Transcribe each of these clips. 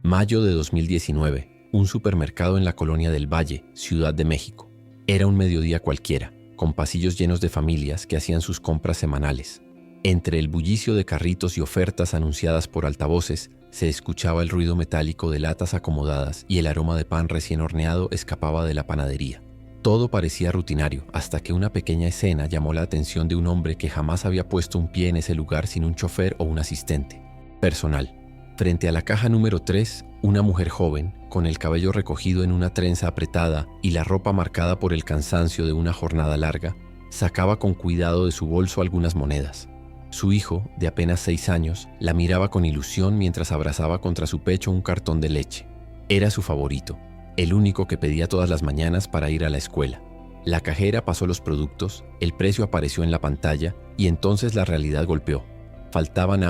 Mayo de 2019, un supermercado en la Colonia del Valle, Ciudad de México. Era un mediodía cualquiera, con pasillos llenos de familias que hacían sus compras semanales. Entre el bullicio de carritos y ofertas anunciadas por altavoces, se escuchaba el ruido metálico de latas acomodadas y el aroma de pan recién horneado escapaba de la panadería. Todo parecía rutinario, hasta que una pequeña escena llamó la atención de un hombre que jamás había puesto un pie en ese lugar sin un chofer o un asistente personal. Frente a la caja número 3, una mujer joven, con el cabello recogido en una trenza apretada y la ropa marcada por el cansancio de una jornada larga, sacaba con cuidado de su bolso algunas monedas. Su hijo, de apenas 6 años, la miraba con ilusión mientras abrazaba contra su pecho un cartón de leche. Era su favorito, el único que pedía todas las mañanas para ir a la escuela. La cajera pasó los productos, el precio apareció en la pantalla y entonces la realidad golpeó. Faltaban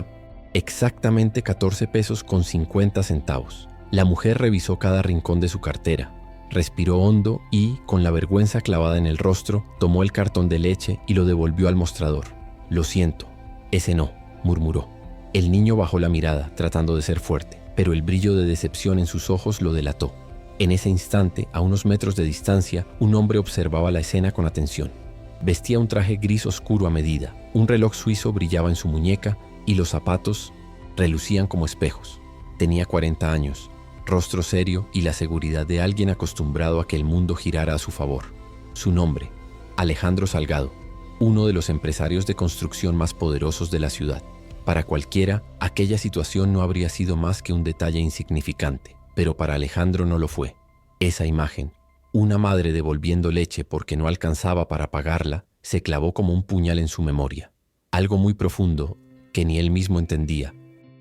exactamente 14 pesos con 50 centavos. La mujer revisó cada rincón de su cartera, respiró hondo y, con la vergüenza clavada en el rostro, tomó el cartón de leche y lo devolvió al mostrador. «Lo siento, ese no», murmuró. El niño bajó la mirada, tratando de ser fuerte, pero el brillo de decepción en sus ojos lo delató. En ese instante, a unos metros de distancia, un hombre observaba la escena con atención. Vestía un traje gris oscuro a medida, un reloj suizo brillaba en su muñeca y los zapatos relucían como espejos. Tenía 40 años, rostro serio y la seguridad de alguien acostumbrado a que el mundo girara a su favor. Su nombre, Alejandro Salgado, uno de los empresarios de construcción más poderosos de la ciudad. Para cualquiera, aquella situación no habría sido más que un detalle insignificante, pero para Alejandro no lo fue. Esa imagen, una madre devolviendo leche porque no alcanzaba para pagarla, se clavó como un puñal en su memoria. Algo muy profundo, que ni él mismo entendía,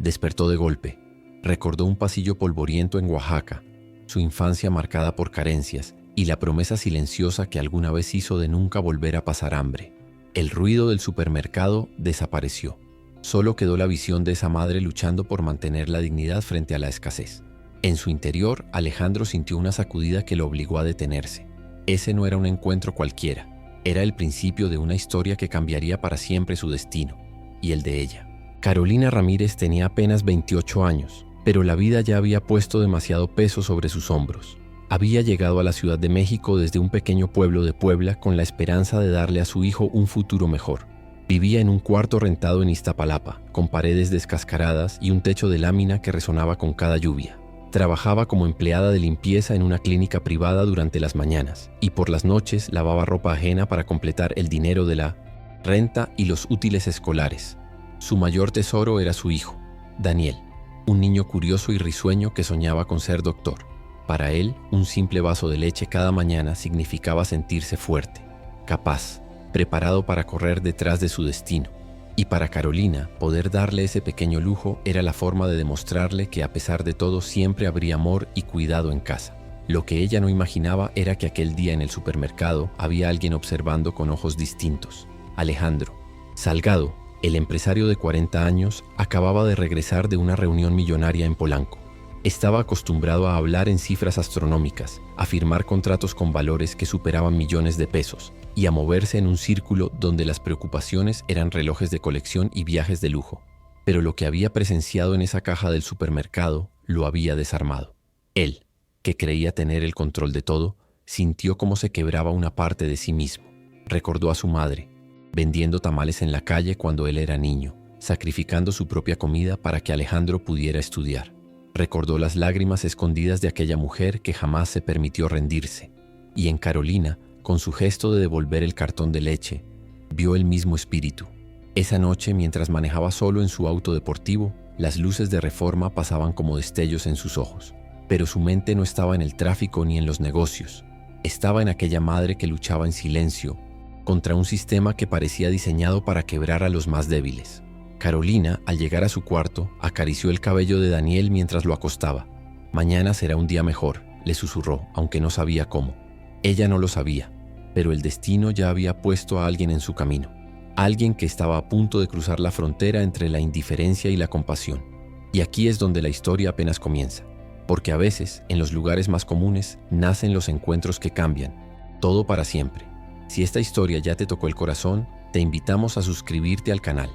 despertó de golpe. Recordó un pasillo polvoriento en Oaxaca, su infancia marcada por carencias y la promesa silenciosa que alguna vez hizo de nunca volver a pasar hambre. El ruido del supermercado desapareció. Solo quedó la visión de esa madre luchando por mantener la dignidad frente a la escasez. En su interior, Alejandro sintió una sacudida que lo obligó a detenerse. Ese no era un encuentro cualquiera. Era el principio de una historia que cambiaría para siempre su destino, y el de ella. Carolina Ramírez tenía apenas 28 años, pero la vida ya había puesto demasiado peso sobre sus hombros. Había llegado a la Ciudad de México desde un pequeño pueblo de Puebla con la esperanza de darle a su hijo un futuro mejor. Vivía en un cuarto rentado en Iztapalapa, con paredes descascaradas y un techo de lámina que resonaba con cada lluvia. Trabajaba como empleada de limpieza en una clínica privada durante las mañanas y por las noches lavaba ropa ajena para completar el dinero de la renta y los útiles escolares. Su mayor tesoro era su hijo, Daniel, un niño curioso y risueño que soñaba con ser doctor. Para él, un simple vaso de leche cada mañana significaba sentirse fuerte, capaz, preparado para correr detrás de su destino. Y para Carolina, poder darle ese pequeño lujo era la forma de demostrarle que a pesar de todo siempre habría amor y cuidado en casa. Lo que ella no imaginaba era que aquel día en el supermercado había alguien observando con ojos distintos. Alejandro Salgado, el empresario de 40 años, acababa de regresar de una reunión millonaria en Polanco. Estaba acostumbrado a hablar en cifras astronómicas, a firmar contratos con valores que superaban millones de pesos y a moverse en un círculo donde las preocupaciones eran relojes de colección y viajes de lujo. Pero lo que había presenciado en esa caja del supermercado lo había desarmado. Él, que creía tener el control de todo, sintió cómo se quebraba una parte de sí mismo. Recordó a su madre, vendiendo tamales en la calle cuando él era niño, sacrificando su propia comida para que Alejandro pudiera estudiar. Recordó las lágrimas escondidas de aquella mujer que jamás se permitió rendirse. Y en Carolina, con su gesto de devolver el cartón de leche, vio el mismo espíritu. Esa noche, mientras manejaba solo en su auto deportivo, las luces de Reforma pasaban como destellos en sus ojos. Pero su mente no estaba en el tráfico ni en los negocios. Estaba en aquella madre que luchaba en silencio contra un sistema que parecía diseñado para quebrar a los más débiles. Carolina, al llegar a su cuarto, acarició el cabello de Daniel mientras lo acostaba. «Mañana será un día mejor», le susurró, aunque no sabía cómo. Ella no lo sabía, pero el destino ya había puesto a alguien en su camino. Alguien que estaba a punto de cruzar la frontera entre la indiferencia y la compasión. Y aquí es donde la historia apenas comienza. Porque a veces, en los lugares más comunes, nacen los encuentros que cambian. Todo para siempre. Si esta historia ya te tocó el corazón, te invitamos a suscribirte al canal.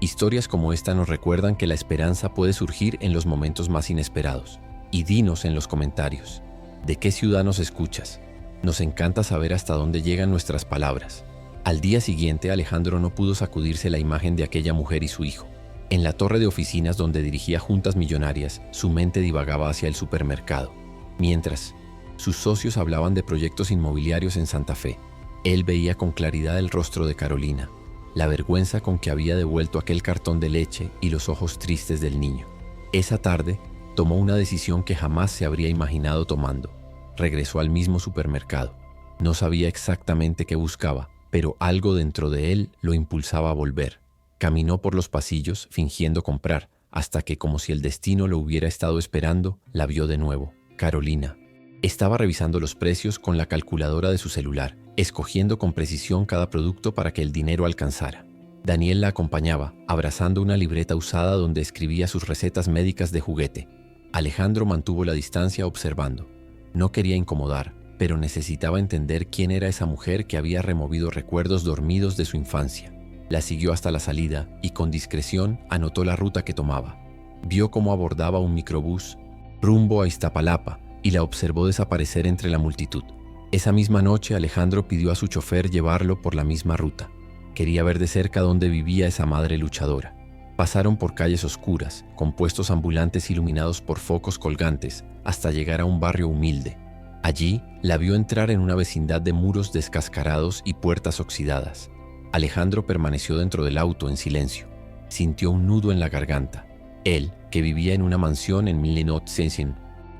Historias como esta nos recuerdan que la esperanza puede surgir en los momentos más inesperados. Y dinos en los comentarios, ¿de qué ciudad nos escuchas? Nos encanta saber hasta dónde llegan nuestras palabras. Al día siguiente, Alejandro no pudo sacudirse la imagen de aquella mujer y su hijo. En la torre de oficinas donde dirigía juntas millonarias, su mente divagaba hacia el supermercado. Mientras, sus socios hablaban de proyectos inmobiliarios en Santa Fe. Él veía con claridad el rostro de Carolina, la vergüenza con que había devuelto aquel cartón de leche y los ojos tristes del niño. Esa tarde, tomó una decisión que jamás se habría imaginado tomando. Regresó al mismo supermercado. No sabía exactamente qué buscaba, pero algo dentro de él lo impulsaba a volver. Caminó por los pasillos fingiendo comprar, hasta que, como si el destino lo hubiera estado esperando, la vio de nuevo. Carolina. Estaba revisando los precios con la calculadora de su celular, escogiendo con precisión cada producto para que el dinero alcanzara. Daniel la acompañaba, abrazando una libreta usada donde escribía sus recetas médicas de juguete. Alejandro mantuvo la distancia observando. No quería incomodar, pero necesitaba entender quién era esa mujer que había removido recuerdos dormidos de su infancia. La siguió hasta la salida y con discreción anotó la ruta que tomaba. Vio cómo abordaba un microbús rumbo a Iztapalapa y la observó desaparecer entre la multitud. Esa misma noche Alejandro pidió a su chofer llevarlo por la misma ruta. Quería ver de cerca dónde vivía esa madre luchadora. Pasaron por calles oscuras, con puestos ambulantes iluminados por focos colgantes, hasta llegar a un barrio humilde. Allí la vio entrar en una vecindad de muros descascarados y puertas oxidadas. Alejandro permaneció dentro del auto en silencio. Sintió un nudo en la garganta. Él, que vivía en una mansión en Millennium,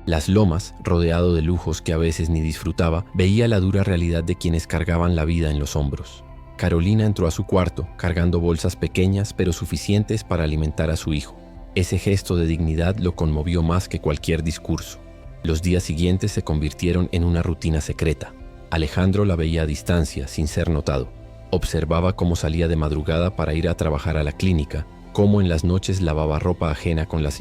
Las Lomas, rodeado de lujos que a veces ni disfrutaba, veía la dura realidad de quienes cargaban la vida en los hombros. Carolina entró a su cuarto, cargando bolsas pequeñas pero suficientes para alimentar a su hijo. Ese gesto de dignidad lo conmovió más que cualquier discurso. Los días siguientes se convirtieron en una rutina secreta. Alejandro la veía a distancia, sin ser notado. Observaba cómo salía de madrugada para ir a trabajar a la clínica, cómo en las noches lavaba ropa ajena con las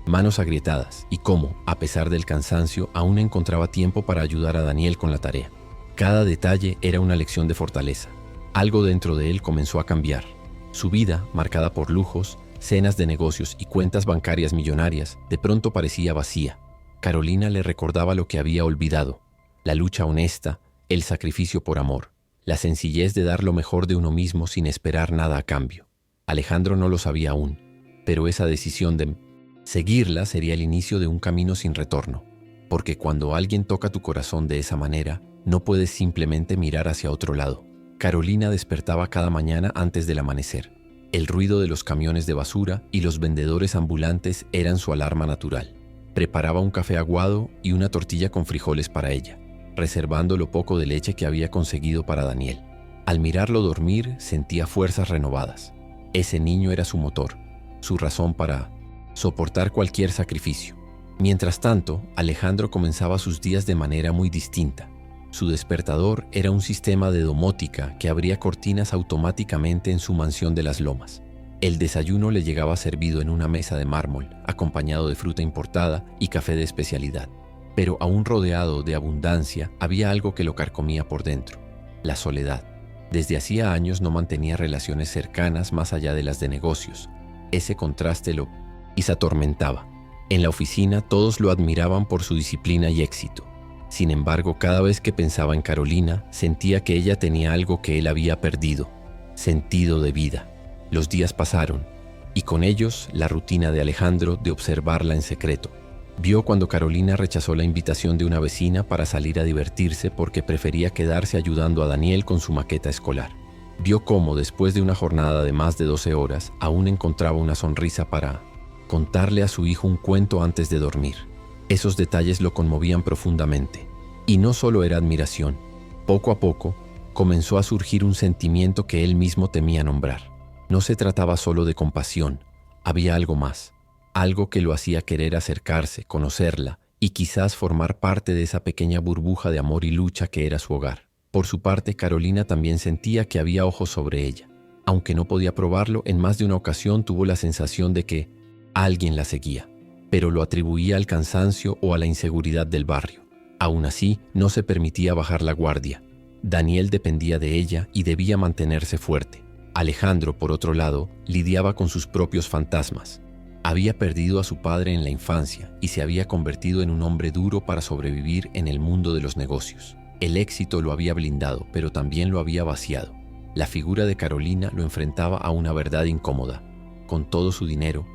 manos agrietadas y cómo, a pesar del cansancio, aún encontraba tiempo para ayudar a Daniel con la tarea. Cada detalle era una lección de fortaleza. Algo dentro de él comenzó a cambiar. Su vida, marcada por lujos, cenas de negocios y cuentas bancarias millonarias, de pronto parecía vacía. Carolina le recordaba lo que había olvidado: la lucha honesta, el sacrificio por amor, la sencillez de dar lo mejor de uno mismo sin esperar nada a cambio. Alejandro no lo sabía aún, pero esa decisión de seguirla sería el inicio de un camino sin retorno, porque cuando alguien toca tu corazón de esa manera, no puedes simplemente mirar hacia otro lado. Carolina despertaba cada mañana antes del amanecer. El ruido de los camiones de basura y los vendedores ambulantes eran su alarma natural. Preparaba un café aguado y una tortilla con frijoles para ella, reservando lo poco de leche que había conseguido para Daniel. Al mirarlo dormir, sentía fuerzas renovadas. Ese niño era su motor, su razón para soportar cualquier sacrificio. Mientras tanto, Alejandro comenzaba sus días de manera muy distinta. Su despertador era un sistema de domótica que abría cortinas automáticamente en su mansión de Las Lomas. El desayuno le llegaba servido en una mesa de mármol, acompañado de fruta importada y café de especialidad. Pero aún rodeado de abundancia, había algo que lo carcomía por dentro: la soledad. Desde hacía años no mantenía relaciones cercanas más allá de las de negocios. Ese contraste lo atormentaba. En la oficina todos lo admiraban por su disciplina y éxito. Sin embargo, cada vez que pensaba en Carolina, sentía que ella tenía algo que él había perdido: sentido de vida. Los días pasaron, y con ellos la rutina de Alejandro de observarla en secreto. Vio cuando Carolina rechazó la invitación de una vecina para salir a divertirse porque prefería quedarse ayudando a Daniel con su maqueta escolar. Vio cómo, después de una jornada de más de 12 horas, aún encontraba una sonrisa para contarle a su hijo un cuento antes de dormir. Esos detalles lo conmovían profundamente. Y no solo era admiración. Poco a poco, comenzó a surgir un sentimiento que él mismo temía nombrar. No se trataba solo de compasión, había algo más. Algo que lo hacía querer acercarse, conocerla y quizás formar parte de esa pequeña burbuja de amor y lucha que era su hogar. Por su parte, Carolina también sentía que había ojos sobre ella. Aunque no podía probarlo, en más de una ocasión tuvo la sensación de que alguien la seguía, pero lo atribuía al cansancio o a la inseguridad del barrio. Aún así, no se permitía bajar la guardia. Daniel dependía de ella y debía mantenerse fuerte. Alejandro, por otro lado, lidiaba con sus propios fantasmas. Había perdido a su padre en la infancia y se había convertido en un hombre duro para sobrevivir en el mundo de los negocios. El éxito lo había blindado, pero también lo había vaciado. La figura de Carolina lo enfrentaba a una verdad incómoda. Con todo su dinero,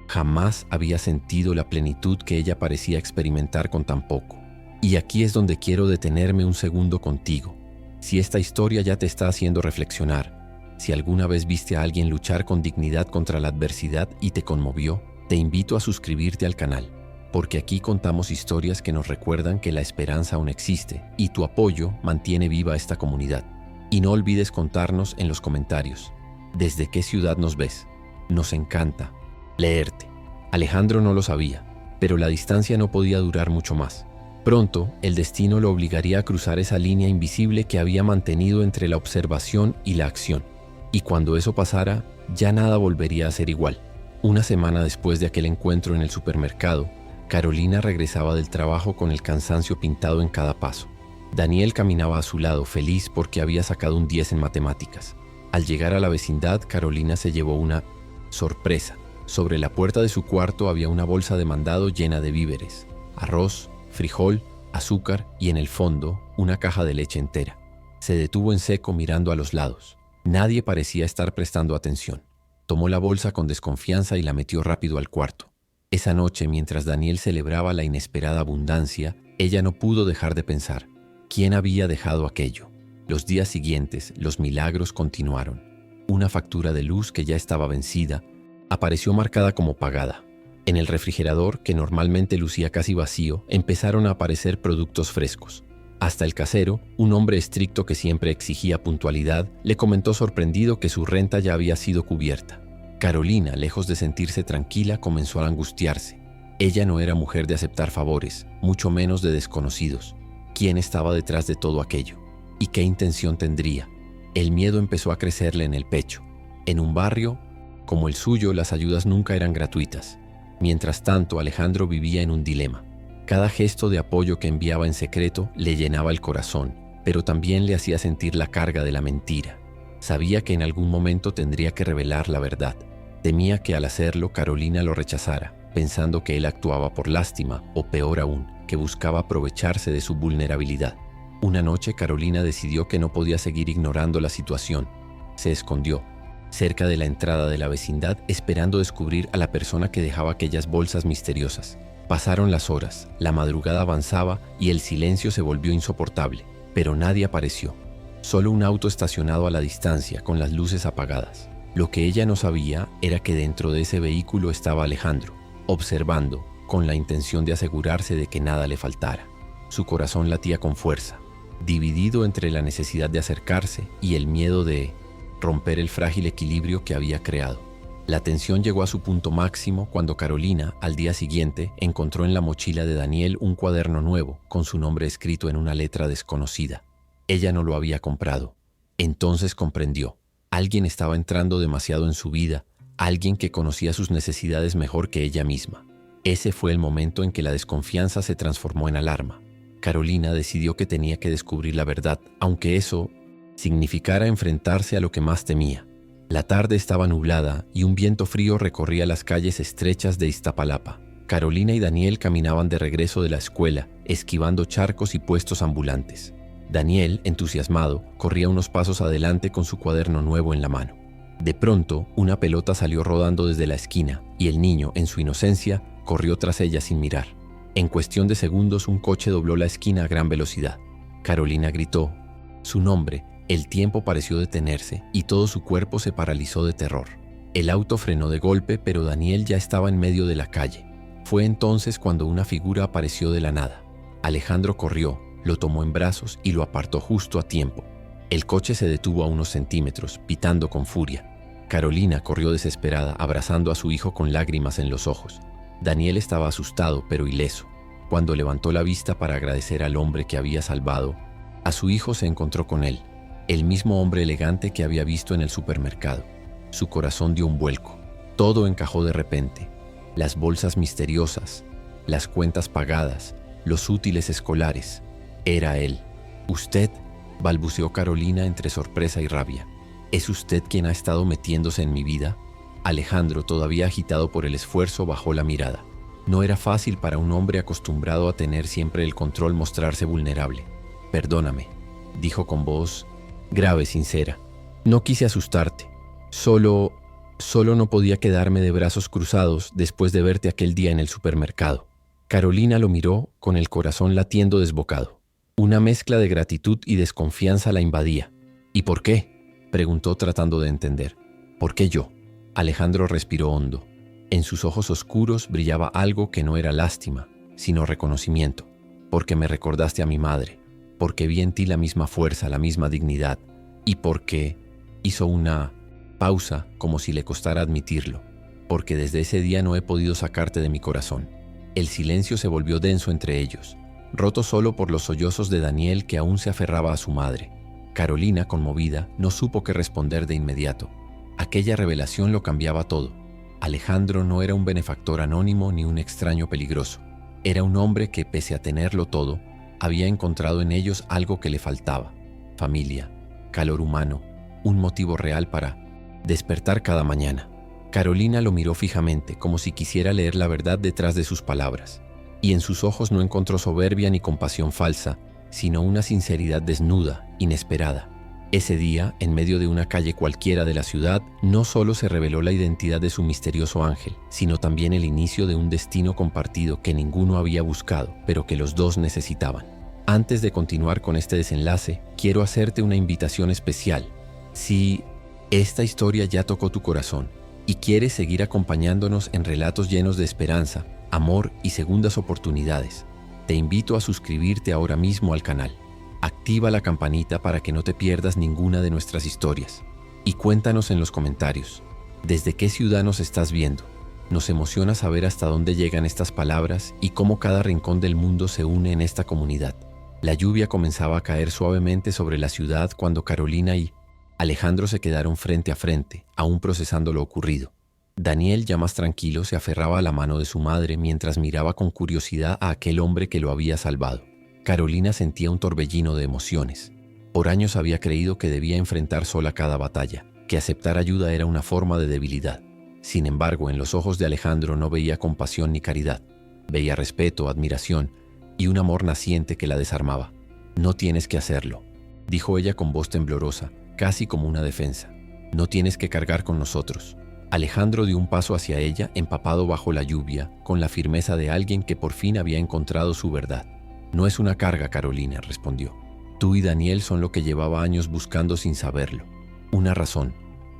jamás había sentido la plenitud que ella parecía experimentar con tan poco. Y aquí es donde quiero detenerme un segundo contigo. Si esta historia ya te está haciendo reflexionar, si alguna vez viste a alguien luchar con dignidad contra la adversidad y te conmovió, te invito a suscribirte al canal, porque aquí contamos historias que nos recuerdan que la esperanza aún existe y tu apoyo mantiene viva esta comunidad. Y no olvides contarnos en los comentarios, ¿desde qué ciudad nos ves? Nos encanta leerte. Alejandro no lo sabía, pero la distancia no podía durar mucho más. Pronto, el destino lo obligaría a cruzar esa línea invisible que había mantenido entre la observación y la acción. Y cuando eso pasara, ya nada volvería a ser igual. Una semana después de aquel encuentro en el supermercado, Carolina regresaba del trabajo con el cansancio pintado en cada paso. Daniel caminaba a su lado, feliz porque había sacado un 10 en matemáticas. Al llegar a la vecindad, Carolina se llevó una sorpresa. Sobre la puerta de su cuarto había una bolsa de mandado llena de víveres, arroz, frijol, azúcar y en el fondo una caja de leche entera. Se detuvo en seco mirando a los lados. Nadie parecía estar prestando atención. Tomó la bolsa con desconfianza y la metió rápido al cuarto. Esa noche, mientras Daniel celebraba la inesperada abundancia, ella no pudo dejar de pensar, ¿quién había dejado aquello? Los días siguientes, los milagros continuaron. Una factura de luz que ya estaba vencida, apareció marcada como pagada. En el refrigerador, que normalmente lucía casi vacío, empezaron a aparecer productos frescos. Hasta el casero, un hombre estricto que siempre exigía puntualidad, le comentó sorprendido que su renta ya había sido cubierta. Carolina, lejos de sentirse tranquila, comenzó a angustiarse. Ella no era mujer de aceptar favores, mucho menos de desconocidos. ¿Quién estaba detrás de todo aquello? ¿Y qué intención tendría? El miedo empezó a crecerle en el pecho. En un barrio como el suyo, las ayudas nunca eran gratuitas. Mientras tanto, Alejandro vivía en un dilema. Cada gesto de apoyo que enviaba en secreto le llenaba el corazón, pero también le hacía sentir la carga de la mentira. Sabía que en algún momento tendría que revelar la verdad. Temía que al hacerlo Carolina lo rechazara, pensando que él actuaba por lástima o peor aún, que buscaba aprovecharse de su vulnerabilidad. Una noche Carolina decidió que no podía seguir ignorando la situación. Se escondió cerca de la entrada de la vecindad esperando descubrir a la persona que dejaba aquellas bolsas misteriosas. Pasaron las horas, la madrugada avanzaba y el silencio se volvió insoportable, pero nadie apareció. Solo un auto estacionado a la distancia con las luces apagadas. Lo que ella no sabía era que dentro de ese vehículo estaba Alejandro, observando, con la intención de asegurarse de que nada le faltara. Su corazón latía con fuerza, dividido entre la necesidad de acercarse y el miedo de romper el frágil equilibrio que había creado. La tensión llegó a su punto máximo cuando Carolina, al día siguiente, encontró en la mochila de Daniel un cuaderno nuevo con su nombre escrito en una letra desconocida. Ella no lo había comprado. Entonces comprendió. Alguien estaba entrando demasiado en su vida, alguien que conocía sus necesidades mejor que ella misma. Ese fue el momento en que la desconfianza se transformó en alarma. Carolina decidió que tenía que descubrir la verdad, aunque eso significara enfrentarse a lo que más temía. La tarde estaba nublada y un viento frío recorría las calles estrechas de Iztapalapa. Carolina y Daniel caminaban de regreso de la escuela, esquivando charcos y puestos ambulantes. Daniel, entusiasmado, corría unos pasos adelante con su cuaderno nuevo en la mano. De pronto, una pelota salió rodando desde la esquina y el niño, en su inocencia, corrió tras ella sin mirar. En cuestión de segundos, un coche dobló la esquina a gran velocidad. Carolina gritó su nombre. El tiempo pareció detenerse y todo su cuerpo se paralizó de terror. El auto frenó de golpe, pero Daniel ya estaba en medio de la calle. Fue entonces cuando una figura apareció de la nada. Alejandro corrió, lo tomó en brazos y lo apartó justo a tiempo. El coche se detuvo a unos centímetros, pitando con furia. Carolina corrió desesperada, abrazando a su hijo con lágrimas en los ojos. Daniel estaba asustado, pero ileso. Cuando levantó la vista para agradecer al hombre que había salvado, a su hijo se encontró con él. El mismo hombre elegante que había visto en el supermercado. Su corazón dio un vuelco. Todo encajó de repente. Las bolsas misteriosas, las cuentas pagadas, los útiles escolares. Era él. «¿Usted?», balbuceó Carolina entre sorpresa y rabia. «¿Es usted quien ha estado metiéndose en mi vida?». Alejandro, todavía agitado por el esfuerzo, bajó la mirada. No era fácil para un hombre acostumbrado a tener siempre el control mostrarse vulnerable. «Perdóname», dijo con voz grave, sincera. «No quise asustarte. Solo no podía quedarme de brazos cruzados después de verte aquel día en el supermercado». Carolina lo miró con el corazón latiendo desbocado. Una mezcla de gratitud y desconfianza la invadía. «¿Y por qué?», preguntó tratando de entender. «¿Por qué yo?». Alejandro respiró hondo. En sus ojos oscuros brillaba algo que no era lástima, sino reconocimiento. «Porque me recordaste a mi madre, porque vi en ti la misma fuerza, la misma dignidad, y porque…» hizo una pausa como si le costara admitirlo. «Porque desde ese día no he podido sacarte de mi corazón». El silencio se volvió denso entre ellos, roto solo por los sollozos de Daniel, que aún se aferraba a su madre. Carolina, conmovida, no supo qué responder de inmediato. Aquella revelación lo cambiaba todo. Alejandro no era un benefactor anónimo ni un extraño peligroso. Era un hombre que, pese a tenerlo todo, había encontrado en ellos algo que le faltaba: familia, calor humano, un motivo real para despertar cada mañana. Carolina lo miró fijamente, como si quisiera leer la verdad detrás de sus palabras, y en sus ojos no encontró soberbia ni compasión falsa, sino una sinceridad desnuda, inesperada. Ese día, en medio de una calle cualquiera de la ciudad, no solo se reveló la identidad de su misterioso ángel, sino también el inicio de un destino compartido que ninguno había buscado, pero que los dos necesitaban. Antes de continuar con este desenlace, quiero hacerte una invitación especial. Si esta historia ya tocó tu corazón y quieres seguir acompañándonos en relatos llenos de esperanza, amor y segundas oportunidades, te invito a suscribirte ahora mismo al canal. Activa la campanita para que no te pierdas ninguna de nuestras historias. Y cuéntanos en los comentarios, ¿desde qué ciudad nos estás viendo? Nos emociona saber hasta dónde llegan estas palabras y cómo cada rincón del mundo se une en esta comunidad. La lluvia comenzaba a caer suavemente sobre la ciudad cuando Carolina y Alejandro se quedaron frente a frente, aún procesando lo ocurrido. Daniel, ya más tranquilo, se aferraba a la mano de su madre mientras miraba con curiosidad a aquel hombre que lo había salvado. Carolina sentía un torbellino de emociones. Por años había creído que debía enfrentar sola cada batalla, que aceptar ayuda era una forma de debilidad. Sin embargo, en los ojos de Alejandro no veía compasión ni caridad. Veía respeto, admiración y un amor naciente que la desarmaba. «No tienes que hacerlo», dijo ella con voz temblorosa, casi como una defensa. «No tienes que cargar con nosotros». Alejandro dio un paso hacia ella, empapado bajo la lluvia, con la firmeza de alguien que por fin había encontrado su verdad. «No es una carga, Carolina», respondió. «Tú y Daniel son lo que llevaba años buscando sin saberlo. Una razón,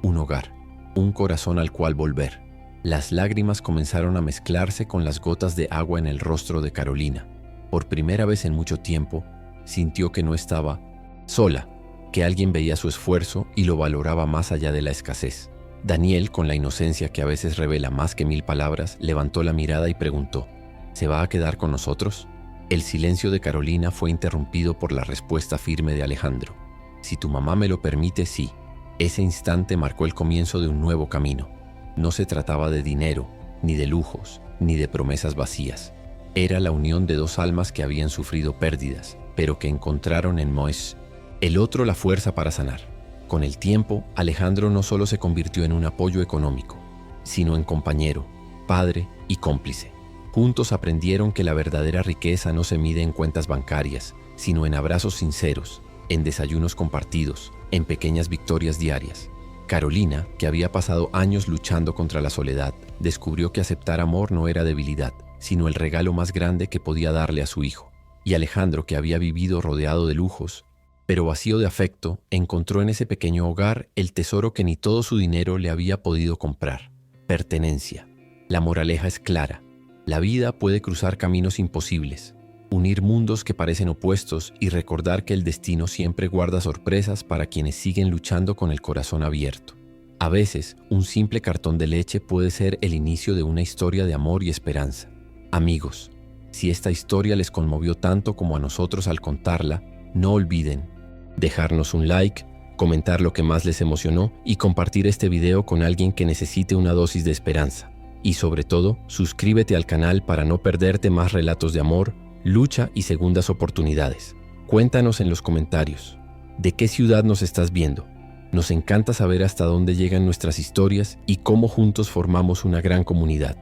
un hogar, un corazón al cual volver». Las lágrimas comenzaron a mezclarse con las gotas de agua en el rostro de Carolina. Por primera vez en mucho tiempo, sintió que no estaba sola, que alguien veía su esfuerzo y lo valoraba más allá de la escasez. Daniel, con la inocencia que a veces revela más que 1000 palabras, levantó la mirada y preguntó: «¿Se va a quedar con nosotros?». El silencio de Carolina fue interrumpido por la respuesta firme de Alejandro: «Si tu mamá me lo permite, sí». Ese instante marcó el comienzo de un nuevo camino. No se trataba de dinero, ni de lujos, ni de promesas vacías. Era la unión de dos almas que habían sufrido pérdidas, pero que encontraron en Moisés el otro la fuerza para sanar. Con el tiempo, Alejandro no solo se convirtió en un apoyo económico, sino en compañero, padre y cómplice. Juntos aprendieron que la verdadera riqueza no se mide en cuentas bancarias, sino en abrazos sinceros, en desayunos compartidos, en pequeñas victorias diarias. Carolina, que había pasado años luchando contra la soledad, descubrió que aceptar amor no era debilidad, sino el regalo más grande que podía darle a su hijo. Y Alejandro, que había vivido rodeado de lujos, pero vacío de afecto, encontró en ese pequeño hogar el tesoro que ni todo su dinero le había podido comprar: pertenencia. La moraleja es clara: la vida puede cruzar caminos imposibles, unir mundos que parecen opuestos y recordar que el destino siempre guarda sorpresas para quienes siguen luchando con el corazón abierto. A veces, un simple cartón de leche puede ser el inicio de una historia de amor y esperanza. Amigos, si esta historia les conmovió tanto como a nosotros al contarla, no olviden dejarnos un like, comentar lo que más les emocionó y compartir este video con alguien que necesite una dosis de esperanza. Y sobre todo, suscríbete al canal para no perderte más relatos de amor, lucha y segundas oportunidades. Cuéntanos en los comentarios, ¿de qué ciudad nos estás viendo? Nos encanta saber hasta dónde llegan nuestras historias y cómo juntos formamos una gran comunidad.